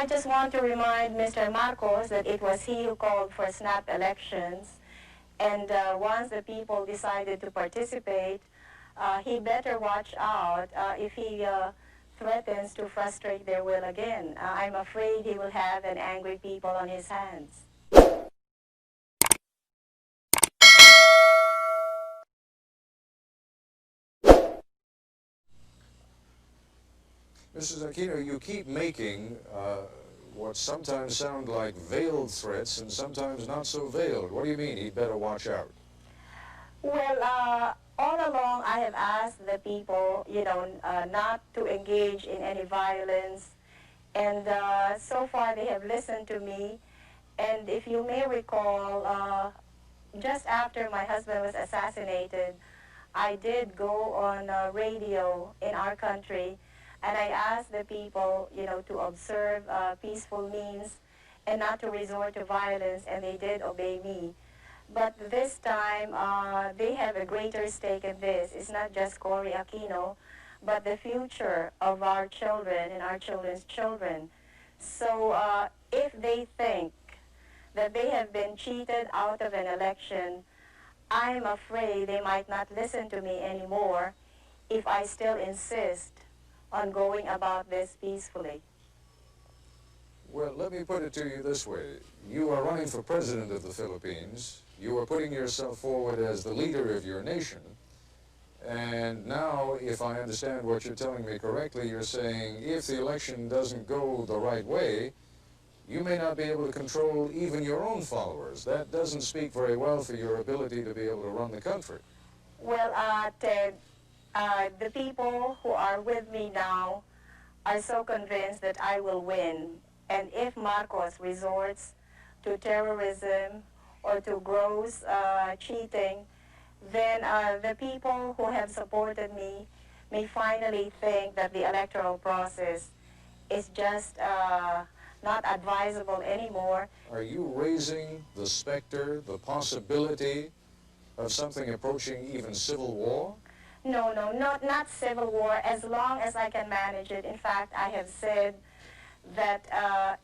I just want to remind Mr. Marcos that it was he who called for snap elections. And once the people decided to participate, he better watch out if he threatens to frustrate their will again. I'm afraid he will have an angry people on his hands. Mrs. Aquino, you keep making what sometimes sound like veiled threats and sometimes not so veiled. What do you mean he'd better watch out? Well, all along I have asked the people, not to engage in any violence. And so far they have listened to me. And if you may recall, just after my husband was assassinated, I did go on radio in our country, and I asked the people, to observe peaceful means and not to resort to violence, and they did obey me. But this time, they have a greater stake in this. It's not just Corie Aquino, but the future of our children and our children's children. So if they think that they have been cheated out of an election, I'm afraid they might not listen to me anymore if I still insist on going about this peacefully. Well, let me put it to you this way. You are running for president of the Philippines. You are putting yourself forward as the leader of your nation. And now, if I understand what you're telling me correctly, you're saying if the election doesn't go the right way, you may not be able to control even your own followers. That doesn't speak very well for your ability to be able to run the country. Well, Ted, the people who are with me now are so convinced that I will win. And if Marcos resorts to terrorism or to gross cheating, then the people who have supported me may finally think that the electoral process is just not advisable anymore. Are you raising the specter, the possibility of something approaching even civil war? No, not civil war, as long as I can manage it. In fact, I have said that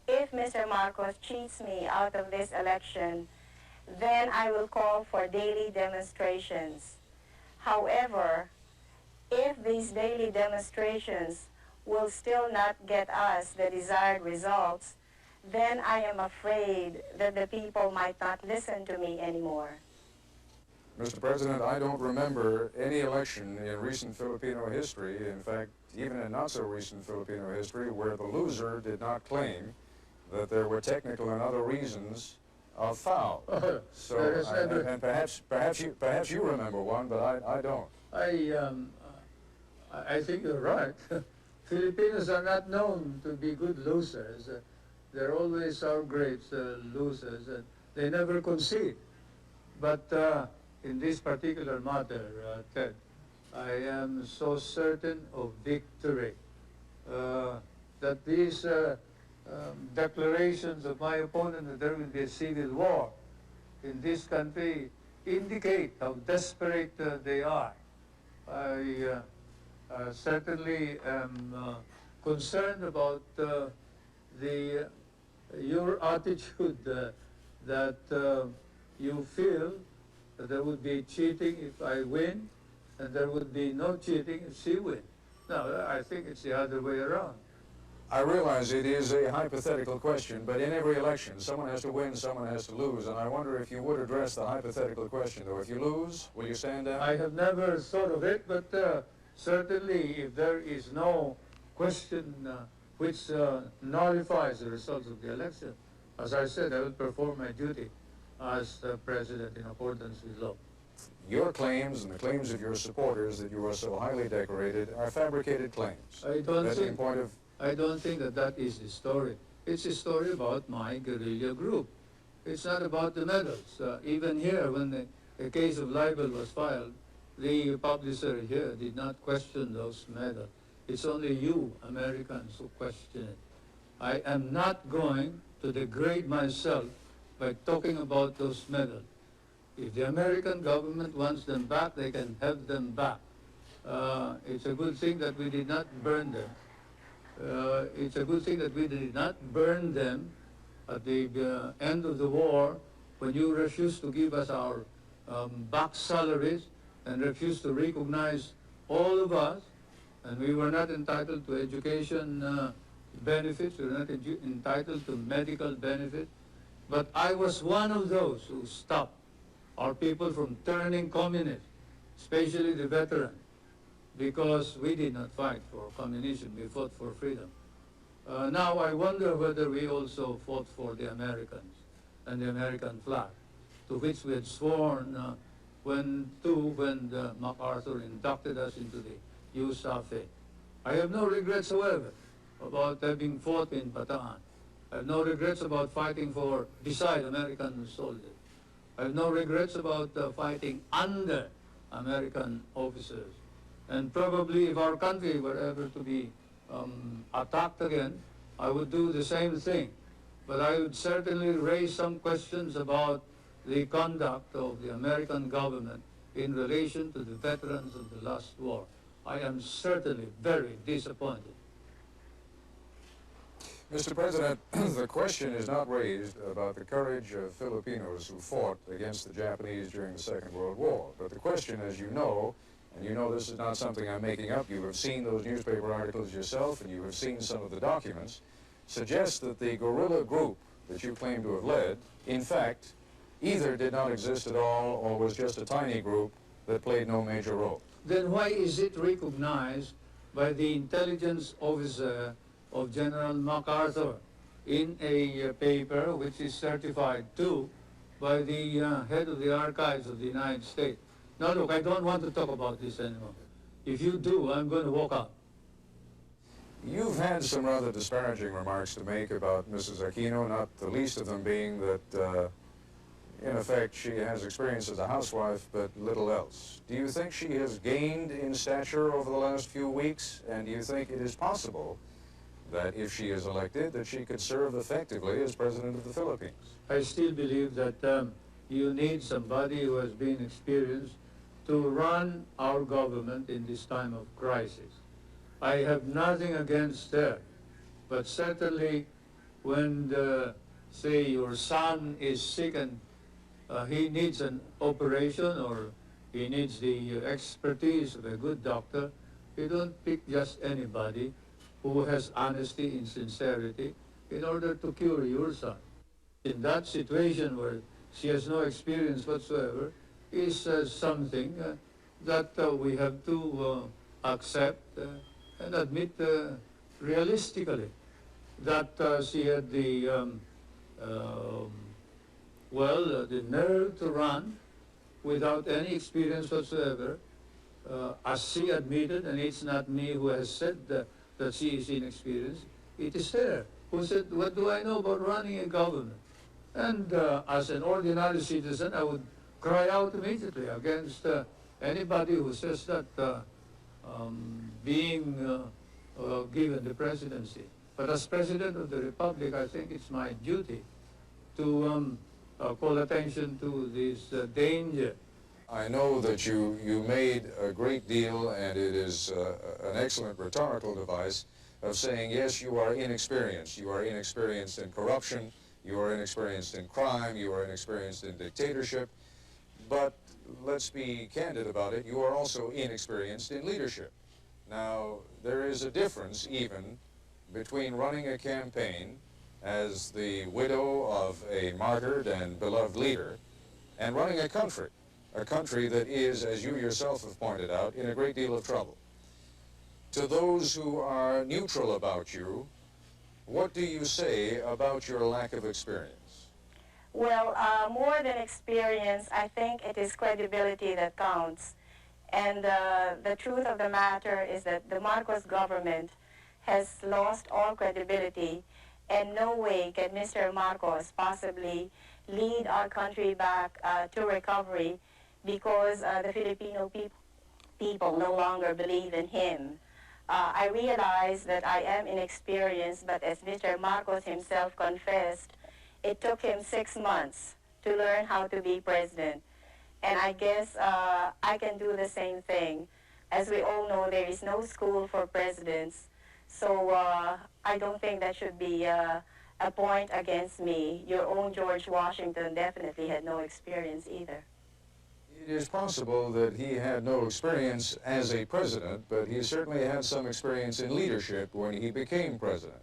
if Mr. Marcos cheats me out of this election, then I will call for daily demonstrations. However, if these daily demonstrations will still not get us the desired results, then I am afraid that the people might not listen to me anymore. Mr. President, I don't remember any election in recent Filipino history, in fact, even in not so recent Filipino history, where the loser did not claim that there were technical and other reasons of foul. So, and perhaps you remember one, but I don't. I think you're right. Filipinos are not known to be good losers. They're always our great losers. They never concede. But in this particular matter, Ted, I am so certain of victory that these declarations of my opponent that there will be a civil war in this country indicate how desperate they are. I certainly am concerned about your attitude that you feel that there would be cheating if I win, and there would be no cheating if she wins. No, I think it's the other way around. I realize it is a hypothetical question, but in every election, someone has to win, someone has to lose, and I wonder if you would address the hypothetical question, though. If you lose, will you stand down? I have never thought of it, but certainly if there is no question which nullifies the results of the election, as I said, I will perform my duty as president in accordance with law. Your claims and the claims of your supporters that you are so highly decorated are fabricated claims. I don't think that that is the story. It's a story about my guerrilla group. It's not about the medals. Even here, when the case of libel was filed, the publisher here did not question those medals. It's only you, Americans, who question it. I am not going to degrade myself by talking about those medals. If the American government wants them back, they can have them back. It's a good thing that we did not burn them. It's a good thing that we did not burn them at the end of the war, when you refused to give us our back salaries and refused to recognize all of us, and we were not entitled to education benefits, we were not entitled to medical benefits. But I was one of those who stopped our people from turning communist, especially the veterans, because we did not fight for communism, we fought for freedom. Now I wonder whether we also fought for the Americans and the American flag, to which we had sworn when MacArthur inducted us into the USAFE. I have no regrets, however, about having fought in Bataan. I have no regrets about fighting beside American soldiers. I have no regrets about fighting under American officers. And probably if our country were ever to be attacked again, I would do the same thing. But I would certainly raise some questions about the conduct of the American government in relation to the veterans of the last war. I am certainly very disappointed. Mr. President, the question is not raised about the courage of Filipinos who fought against the Japanese during the Second World War. But the question, as you know, and you know this is not something I'm making up, you have seen those newspaper articles yourself and you have seen some of the documents, suggests that the guerrilla group that you claim to have led, in fact, either did not exist at all or was just a tiny group that played no major role. Then why is it recognized by the intelligence officer of General MacArthur in a paper which is certified too by the head of the archives of the United States? Now look, I don't want to talk about this anymore. If you do, I'm going to walk out. You've had some rather disparaging remarks to make about Mrs. Aquino, not the least of them being that, in effect, she has experience as a housewife, but little else. Do you think she has gained in stature over the last few weeks? And do you think it is possible that if she is elected, that she could serve effectively as President of the Philippines? I still believe that you need somebody who has been experienced to run our government in this time of crisis. I have nothing against her, but certainly when, say, your son is sick and he needs an operation or he needs the expertise of a good doctor, you don't pick just anybody who has honesty and sincerity in order to cure your son. In that situation where she has no experience whatsoever is something that we have to accept and admit realistically that she had the the nerve to run without any experience whatsoever, as she admitted, and it's not me who has said that she is inexperienced, it is her who said, what do I know about running a government? And as an ordinary citizen, I would cry out immediately against anybody who says that being given the presidency. But as President of the Republic, I think it's my duty to call attention to this danger. I know that you made a great deal, and it is an excellent rhetorical device, of saying, yes, you are inexperienced. You are inexperienced in corruption, you are inexperienced in crime, you are inexperienced in dictatorship. But let's be candid about it, you are also inexperienced in leadership. Now, there is a difference even between running a campaign as the widow of a martyred and beloved leader and running a country that is, as you yourself have pointed out, in a great deal of trouble. To those who are neutral about you, what do you say about your lack of experience? Well, more than experience, I think it is credibility that counts. And the truth of the matter is that the Marcos government has lost all credibility, and no way can Mr. Marcos possibly lead our country back to recovery because the Filipino people no longer believe in him. I realize that I am inexperienced, but as Mr. Marcos himself confessed, it took him 6 months to learn how to be president. And I guess I can do the same thing. As we all know, there is no school for presidents. So I don't think that should be a point against me. Your own George Washington definitely had no experience either. It is possible that he had no experience as a president, but he certainly had some experience in leadership when he became president.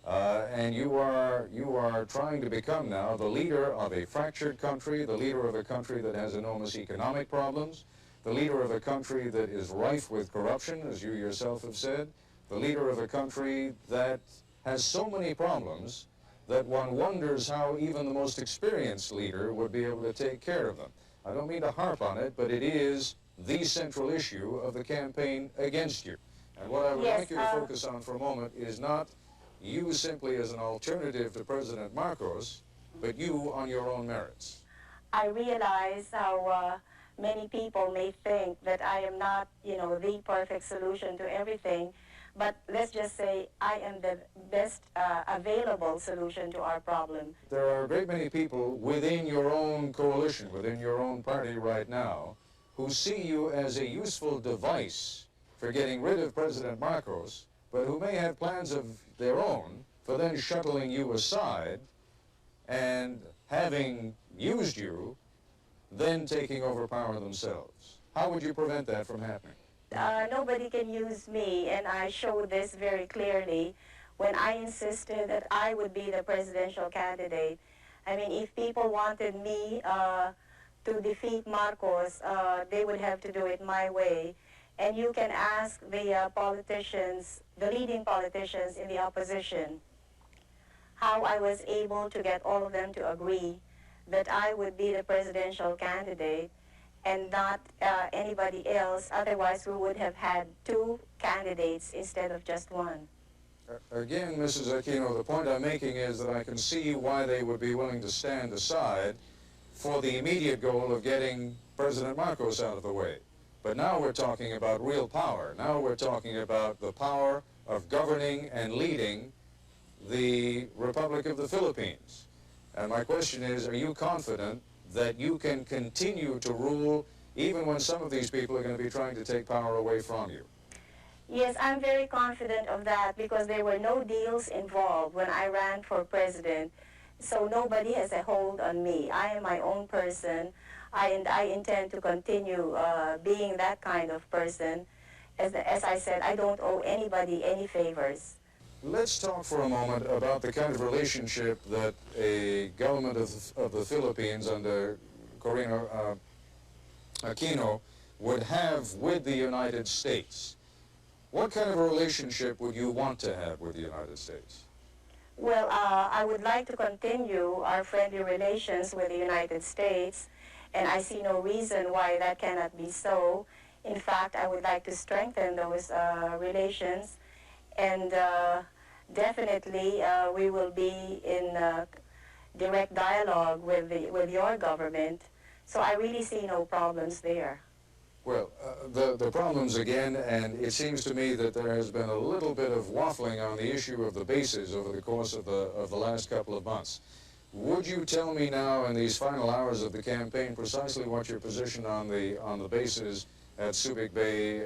And you are trying to become now the leader of a fractured country, the leader of a country that has enormous economic problems, the leader of a country that is rife with corruption, as you yourself have said, the leader of a country that has so many problems that one wonders how even the most experienced leader would be able to take care of them. I don't mean to harp on it, but it is the central issue of the campaign against you. And what I would like you to focus on for a moment is not you simply as an alternative to President Marcos, but you on your own merits. I realize how many people may think that I am not, the perfect solution to everything, but let's just say I am the best available solution to our problem. There are a great many people within your own coalition, within your own party right now, who see you as a useful device for getting rid of President Marcos, but who may have plans of their own for then shuttling you aside and having used you, then taking over power themselves. How would you prevent that from happening? Nobody can use me, and I showed this very clearly when I insisted that I would be the presidential candidate. I mean, if people wanted me to defeat Marcos, they would have to do it my way. And you can ask the politicians, the leading politicians in the opposition, how I was able to get all of them to agree that I would be the presidential candidate and not anybody else. Otherwise, we would have had two candidates instead of just one. Again, Mrs. Aquino, the point I'm making is that I can see why they would be willing to stand aside for the immediate goal of getting President Marcos out of the way. But now we're talking about real power. Now we're talking about the power of governing and leading the Republic of the Philippines. And my question is, are you confident that you can continue to rule even when some of these people are going to be trying to take power away from you? Yes, I'm very confident of that because there were no deals involved when I ran for president. So nobody has a hold on me. I am my own person. I intend to continue being that kind of person. As I said, I don't owe anybody any favors. Let's talk for a moment about the kind of relationship that a government of the Philippines under Corie Aquino would have with the United States. What kind of a relationship would you want to have with the United States? Well, I would like to continue our friendly relations with the United States, and I see no reason why that cannot be so. In fact, I would like to strengthen those relations, and definitely we will be in direct dialogue with your government, so I really see no problems there. Well, the problems again, and it seems to me that there has been a little bit of waffling on the issue of the bases over the course of the last couple of months. Would you tell me now in these final hours of the campaign precisely what your position on the bases at Subic Bay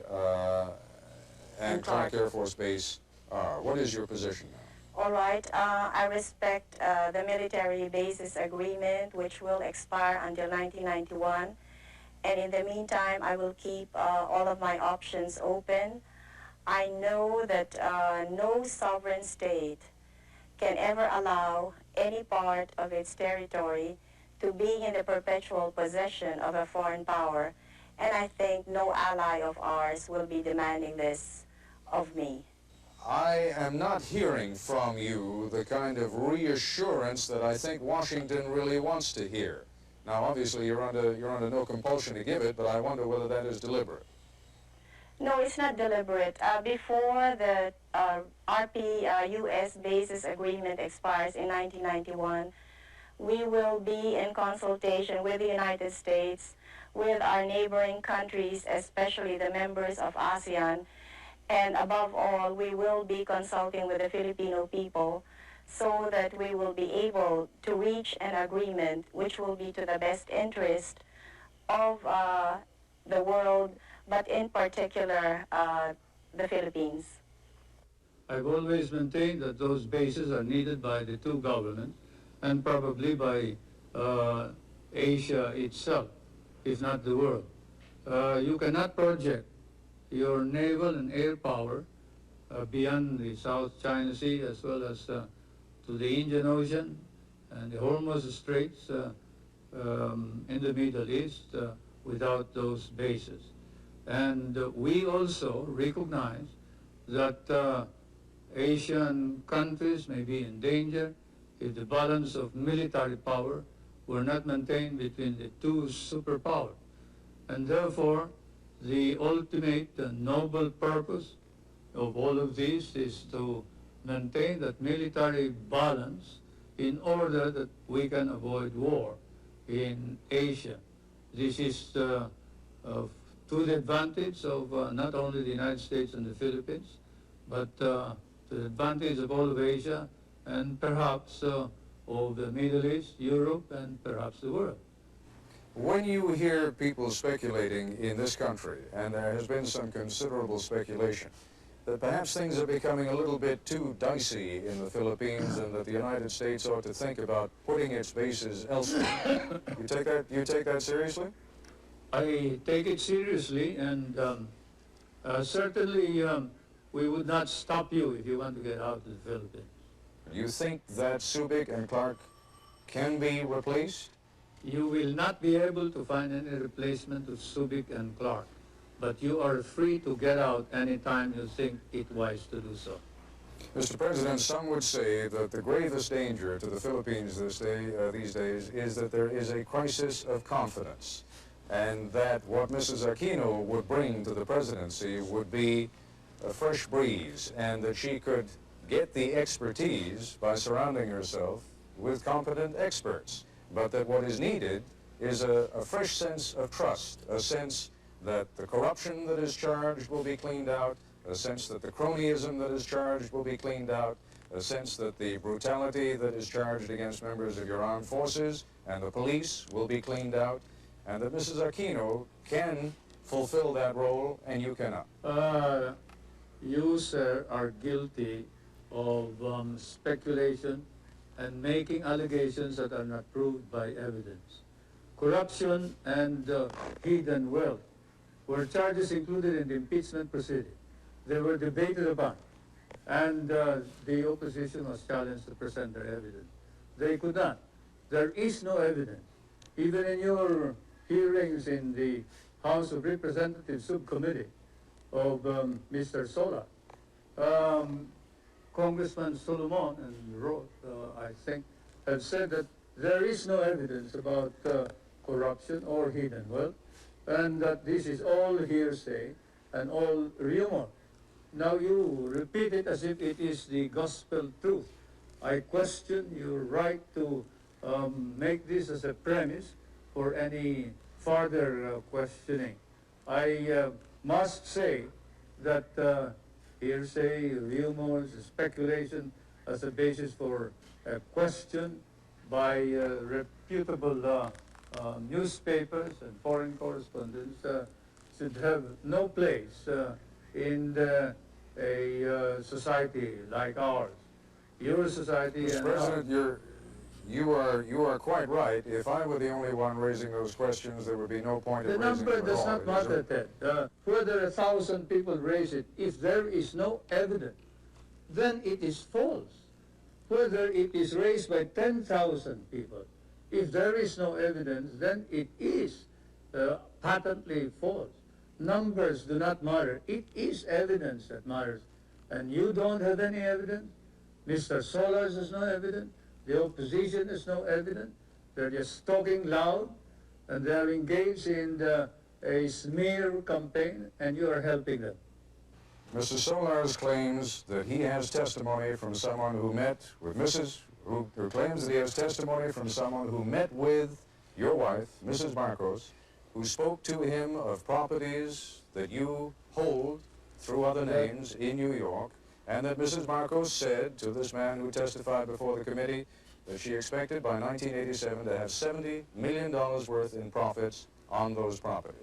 and Clark Air Force Base are? What is your position now? All right, I respect the military bases agreement, which will expire until 1991. And in the meantime, I will keep all of my options open. I know that no sovereign state can ever allow any part of its territory to be in the perpetual possession of a foreign power. And I think no ally of ours will be demanding this of me. I am not hearing from you the kind of reassurance that I think Washington really wants to hear. Now, obviously, you're under no compulsion to give it, but I wonder whether that is deliberate. No, it's not deliberate. Before the RP-US bases agreement expires in 1991, we will be in consultation with the United States, with our neighboring countries, especially the members of ASEAN, and above all, we will be consulting with the Filipino people so that we will be able to reach an agreement which will be to the best interest of the world, but in particular, the Philippines. I've always maintained that those bases are needed by the two governments and probably by Asia itself, if not the world. You cannot project your naval and air power beyond the South China Sea as well as to the Indian Ocean and the Hormuz Straits in the Middle East without those bases. And we also recognize that Asian countries may be in danger if the balance of military power were not maintained between the two superpowers. And therefore, the ultimate noble purpose of all of this is to maintain that military balance in order that we can avoid war in Asia. This is to the advantage of not only the United States and the Philippines, but to the advantage of all of Asia and perhaps of the Middle East, Europe, and perhaps the world. When you hear people speculating in this country, and there has been some considerable speculation, that perhaps things are becoming a little bit too dicey in the Philippines and that the United States ought to think about putting its bases elsewhere. You take that seriously? I take it seriously, and certainly we would not stop you if you want to get out of the Philippines. You think that Subic and Clark can be replaced? You will not be able to find any replacement of Subic and Clark, but you are free to get out anytime you think it wise to do so. Mr. President, some would say that the gravest danger to the Philippines these days is that there is a crisis of confidence, and that what Mrs. Aquino would bring to the presidency would be a fresh breeze, and that she could get the expertise by surrounding herself with competent experts, but that what is needed is a fresh sense of trust, a sense that the corruption that is charged will be cleaned out, a sense that the cronyism that is charged will be cleaned out, a sense that the brutality that is charged against members of your armed forces and the police will be cleaned out, and that Mrs. Aquino can fulfill that role and you cannot. You, sir, are guilty of speculation and making allegations that are not proved by evidence. Corruption and hidden wealth were charges included in the impeachment proceeding. They were debated upon, and the opposition was challenged to present their evidence. They could not. There is no evidence. Even in your hearings in the House of Representatives subcommittee of Mr. Sola, Congressman Solomon and Roth, I think, have said that there is no evidence about corruption or hidden wealth, and that this is all hearsay and all rumor. Now you repeat it as if it is the gospel truth. I question your right to make this as a premise for any further questioning. I must say that hearsay, rumors, speculation as a basis for a question by reputable newspapers and foreign correspondents should have no place in a society like ours. Your society Mr. and President, ours. you are quite right. If I were the only one raising those questions, there would be no point in The raising number them at does all. not matter, Ted. Whether 1,000 people raise it, if there is no evidence, then it is false. Whether it is raised by 10,000 people, if there is no evidence, then it is patently false. Numbers do not matter. It is evidence that matters. And you don't have any evidence. Mr. Solas has no evidence. The opposition has no evidence. They're just talking loud, and they're engaged in a smear campaign, and you are helping them. Mr. Solars claims that he has testimony from someone who met with who claims that he has testimony from someone who met with your wife, Mrs. Marcos, who spoke to him of properties that you hold through other names in New York, and that Mrs. Marcos said to this man who testified before the committee that she expected by 1987 to have $70 million worth in profits on those properties.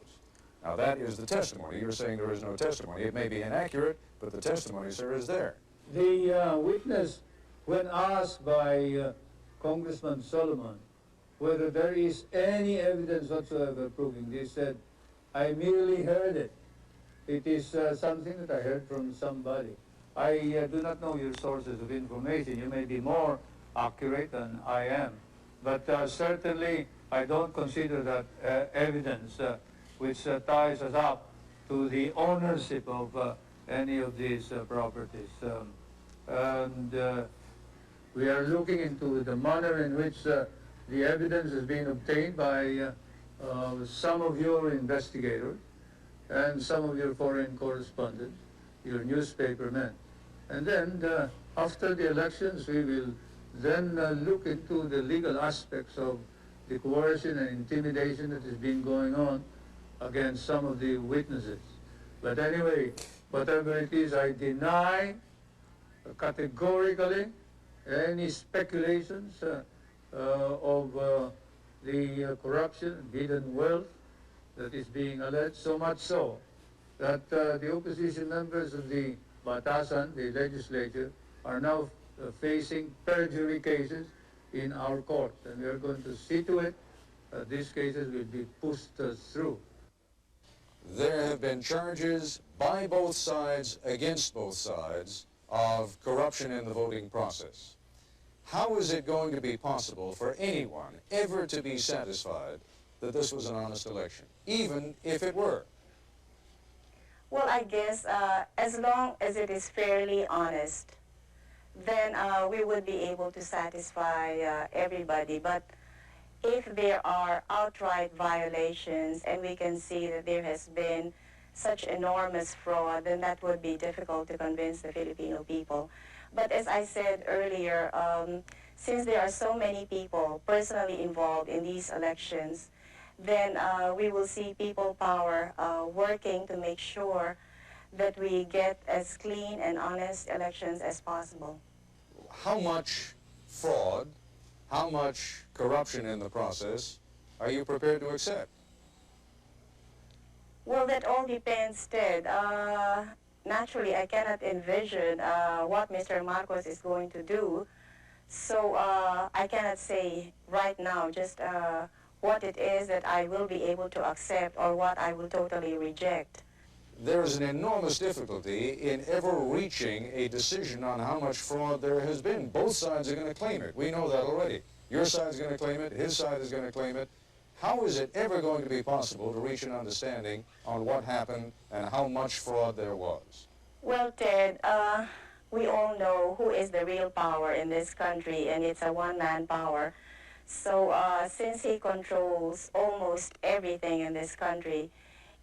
Now that is the testimony. You're saying there is no testimony. It may be inaccurate, but the testimony, sir, is there. The witness, when asked by Congressman Solomon whether there is any evidence whatsoever proving this, said, I merely heard it. It is something that I heard from somebody. I do not know your sources of information. You may be more accurate than I am. But certainly, I don't consider that evidence which ties us up to the ownership of any of these properties. And we are looking into the manner in which the evidence has been obtained by some of your investigators and some of your foreign correspondents, your newspaper men. And then after the elections, we will then look into the legal aspects of the coercion and intimidation that has been going on against some of the witnesses. But anyway, whatever it is, I deny categorically any speculations of the corruption and hidden wealth that is being alleged, so much so that the opposition members of the Batasan, the legislature, are now facing perjury cases in our courts, and we are going to see to it that these cases will be pushed through. There have been charges by both sides, against both sides, of corruption in the voting process. How is it going to be possible for anyone ever to be satisfied that this was an honest election, even if it were? Well, I guess as long as it is fairly honest, then we would be able to satisfy everybody. But if there are outright violations and we can see that there has been such enormous fraud, then that would be difficult to convince the Filipino people. But as I said earlier, since there are so many people personally involved in these elections, then we will see people power working to make sure that we get as clean and honest elections as possible. How much fraud, how much corruption in the process are you prepared to accept? Well, that all depends, Ted. Naturally, I cannot envision what Mr. Marcos is going to do, so I cannot say right now just what it is that I will be able to accept or what I will totally reject. There is an enormous difficulty in ever reaching a decision on how much fraud there has been. Both sides are going to claim it. We know that already. Your side is going to claim it. His side is going to claim it. How is it ever going to be possible to reach an understanding on what happened and how much fraud there was? Well, Ted, we all know who is the real power in this country, and it's a one-man power. So since he controls almost everything in this country,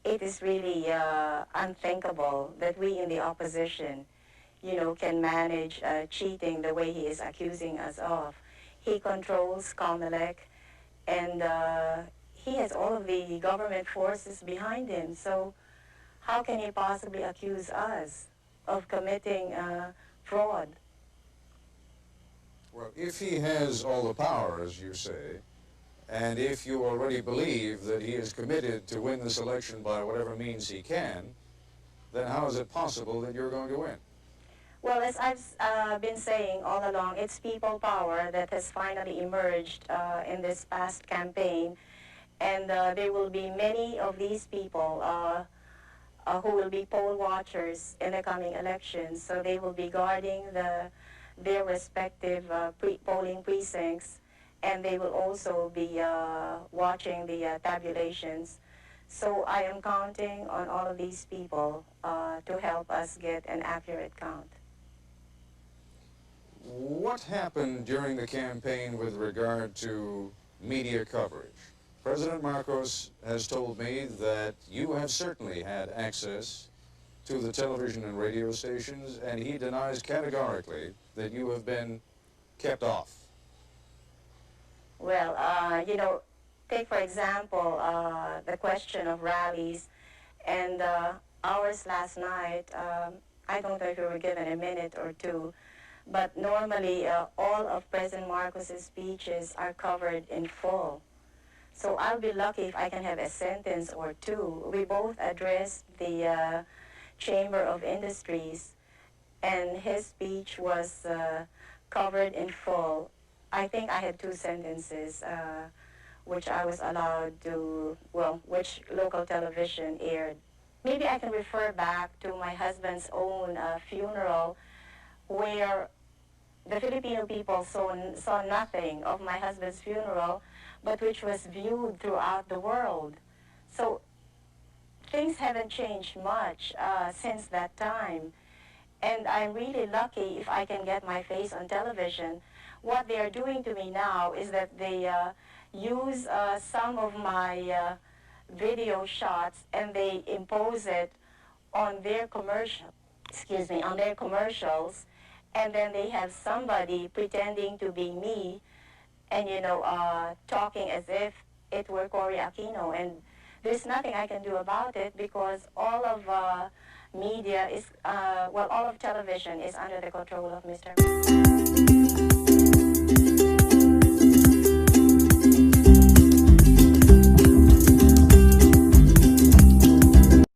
it is really unthinkable that we in the opposition, can manage cheating the way he is accusing us of. He controls COMELEC, and he has all of the government forces behind him. So how can he possibly accuse us of committing fraud? Well, if he has all the power, as you say, and if you already believe that he is committed to win this election by whatever means he can, then how is it possible that you're going to win? Well, as I've been saying all along, it's people power that has finally emerged in this past campaign. And there will be many of these people who will be poll watchers in the coming elections. So they will be guarding their respective polling precincts, and they will also be watching the tabulations. So I am counting on all of these people to help us get an accurate count. What happened during the campaign with regard to media coverage? President Marcos has told me that you have certainly had access to the television and radio stations, and he denies categorically that you have been kept off. Well, take for example the question of rallies, and ours last night, I don't know if we were given a minute or two, but normally all of President Marcos's speeches are covered in full. So I'll be lucky if I can have a sentence or two. We both addressed the Chamber of Industries, and his speech was covered in full. I think I had 2 sentences, which I was allowed to, well, which local television aired. Maybe I can refer back to my husband's own funeral, where the Filipino people saw nothing of my husband's funeral, but which was viewed throughout the world. So things haven't changed much since that time. And I'm really lucky if I can get my face on television. What they are doing to me now is that they use some of my video shots and they impose it on their on their commercials, and then they have somebody pretending to be me and, talking as if it were Corie Aquino. And there's nothing I can do about it because all of media is, all of television is under the control of Mr.